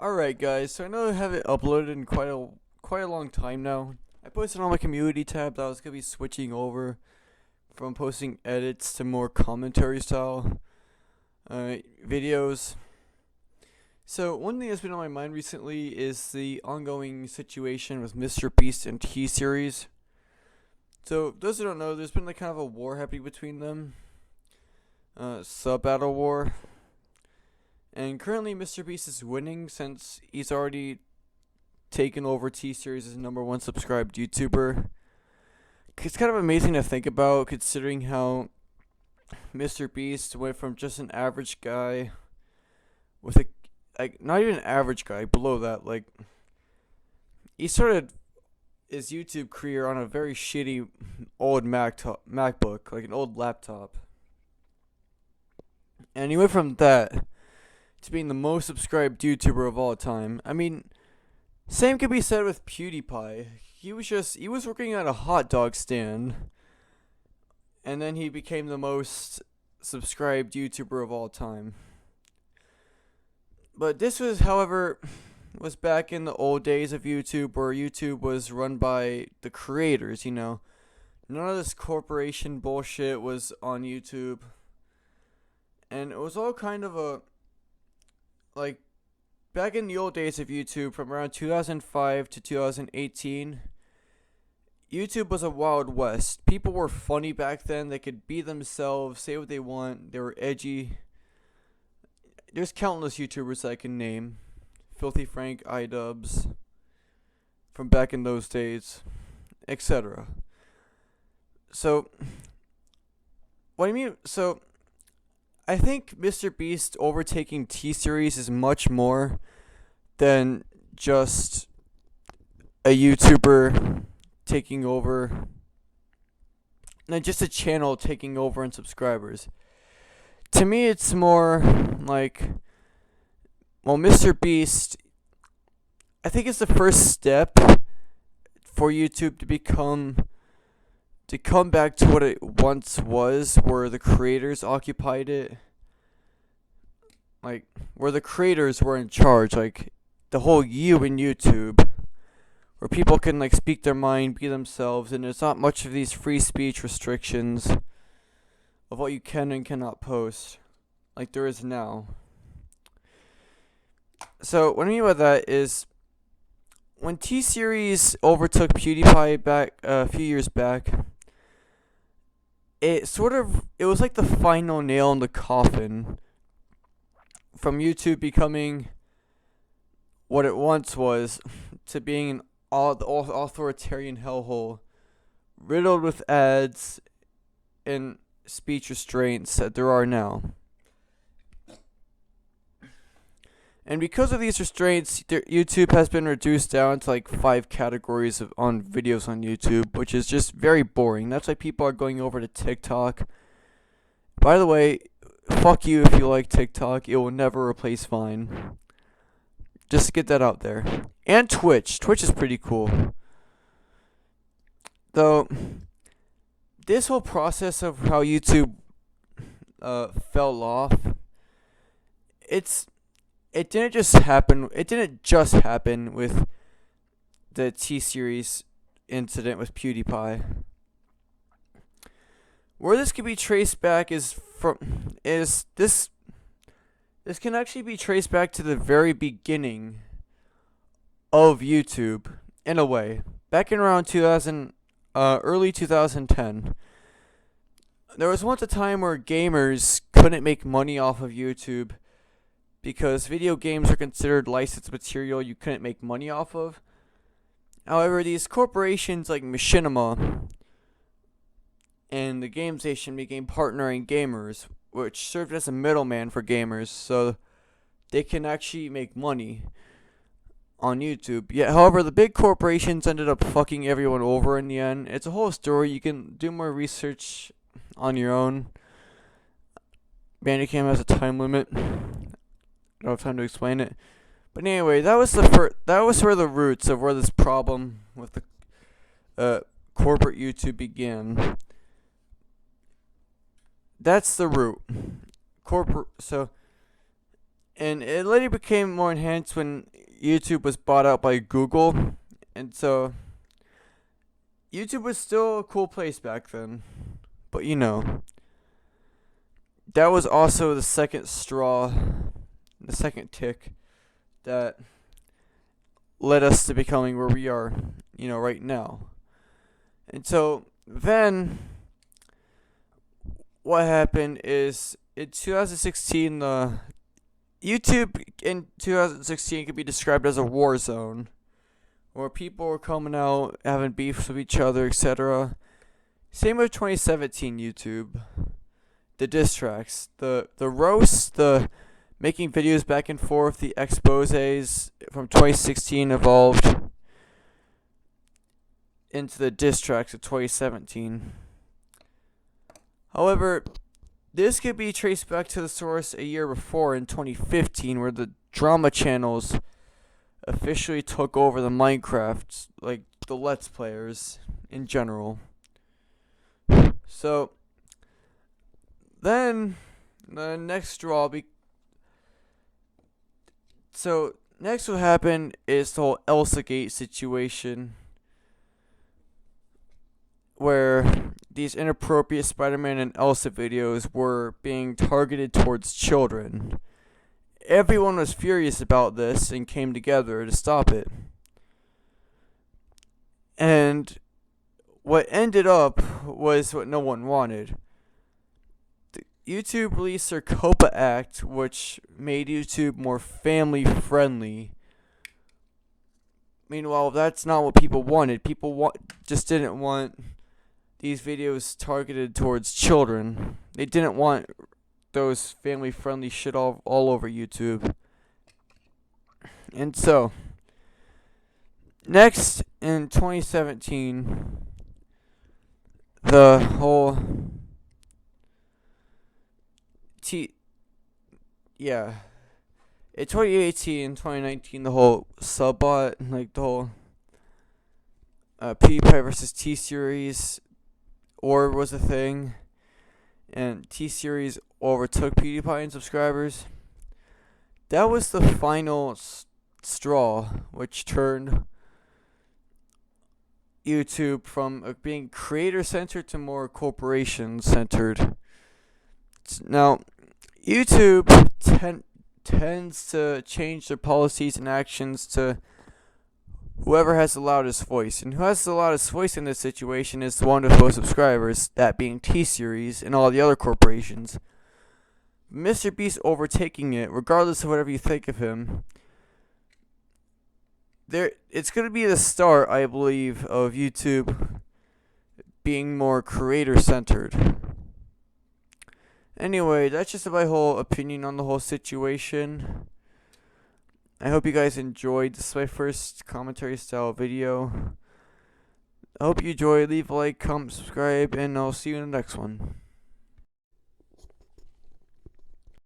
Alright guys, so I know I haven't uploaded in quite a long time now. I posted on my community tab that I was gonna be switching over from posting edits to more commentary style videos. So one thing that's been on my mind recently is the ongoing situation with Mr. Beast and T-Series. So those who don't know, there's been like kind of a war happening between them. Sub-battle war. And currently Mr. Beast is winning since he's already taken over T-Series as #1 subscribed YouTuber. It's kind of amazing to think about considering how Mr. Beast went from just an average guy with not even an average guy, below that, he started his YouTube career on a very shitty old MacBook, like an old laptop. And he went from that to being the most subscribed YouTuber of all time. I mean, same could be said with PewDiePie. He was working at a hot dog stand, and then he became the most subscribed YouTuber of all time. But this was, however, was back in the old days of YouTube, where YouTube was run by the creators, None of this corporation bullshit was on YouTube. And it was all kind of back in the old days of YouTube, from around 2005 to 2018, YouTube was a wild west. People were funny back then. They could be themselves, say what they want. They were edgy. There's countless YouTubers I can name. Filthy Frank, iDubbbz, from back in those days, etc. So, what do you mean? So, I think Mr. Beast overtaking T-Series is much more than just a YouTuber taking over, than just a channel taking over in subscribers. To me, it's more like, well, Mr. Beast, I think it's the first step for YouTube to come back to what it once was, where the creators occupied it. Where the creators were in charge, the whole you in YouTube. Where people can, speak their mind, be themselves, and there's not much of these free speech restrictions of what you can and cannot post, like there is now. So, what I mean by that is, when T-Series overtook PewDiePie back a few years back, it was like the final nail in the coffin from YouTube becoming what it once was to being an authoritarian hellhole riddled with ads and speech restraints that there are now. And because of these restraints, YouTube has been reduced down to 5 categories on videos on YouTube, which is just very boring. That's why people are going over to TikTok. By the way, fuck you if you like TikTok. It will never replace Vine. Just to get that out there. And Twitch. Twitch is pretty cool. Though, this whole process of how YouTube fell off, it didn't just happen. It didn't just happen with the T-Series incident with PewDiePie. Where this can be traced back this can actually be traced back to the very beginning of YouTube, in a way. Back in around early 2010, there was once a time where gamers couldn't make money off of YouTube because video games are considered licensed material you couldn't make money off of. However, these corporations like Machinima and the Game Station became partnering gamers, which served as a middleman for gamers, so they can actually make money on YouTube. Yet, however, the big corporations ended up fucking everyone over in the end. It's a whole story. You can do more research on your own. Bandicam has a time limit. I don't have time to explain it. But anyway, that was where the roots of where this problem with the corporate YouTube began. That's the root. And it later became more enhanced when YouTube was bought out by Google. And so YouTube was still a cool place back then. But that was also the second straw, the second tick that led us to becoming where we are, right now. And so then what happened is in 2016, the YouTube in 2016 could be described as a war zone where people were coming out, having beefs with each other, etc. Same with 2017 YouTube. The diss tracks, the roasts, the making videos back and forth, the exposés from 2016 evolved into the diss tracks of 2017. However, this could be traced back to the source a year before in 2015, where the drama channels officially took over the Minecraft, like the Let's Players in general. So then the next straw next what happened is the whole ElsaGate situation, where these inappropriate Spider-Man and Elsa videos were being targeted towards children. Everyone was furious about this and came together to stop it. And what ended up was what no one wanted. YouTube released their COPA Act, which made YouTube more family friendly. Meanwhile, that's not what people wanted. People just didn't want these videos targeted towards children. They didn't want those family friendly shit all over YouTube. And so, next in 2017, the whole in 2018 and 2019, the whole subbot, like the whole PewDiePie versus T-Series was a thing, and T-Series overtook PewDiePie in subscribers. That was the final straw, which turned YouTube from being creator-centered to more corporation-centered. Now, YouTube tends to change their policies and actions to whoever has the loudest voice. And who has the loudest voice in this situation is the one with most subscribers, that being T-Series and all the other corporations. Mr. Beast overtaking it, regardless of whatever you think of him. It's going to be the start, I believe, of YouTube being more creator-centered. Anyway, that's just my whole opinion on the whole situation. I hope you guys enjoyed. This is my first commentary style video. I hope you enjoy. Leave a like, comment, subscribe, and I'll see you in the next one.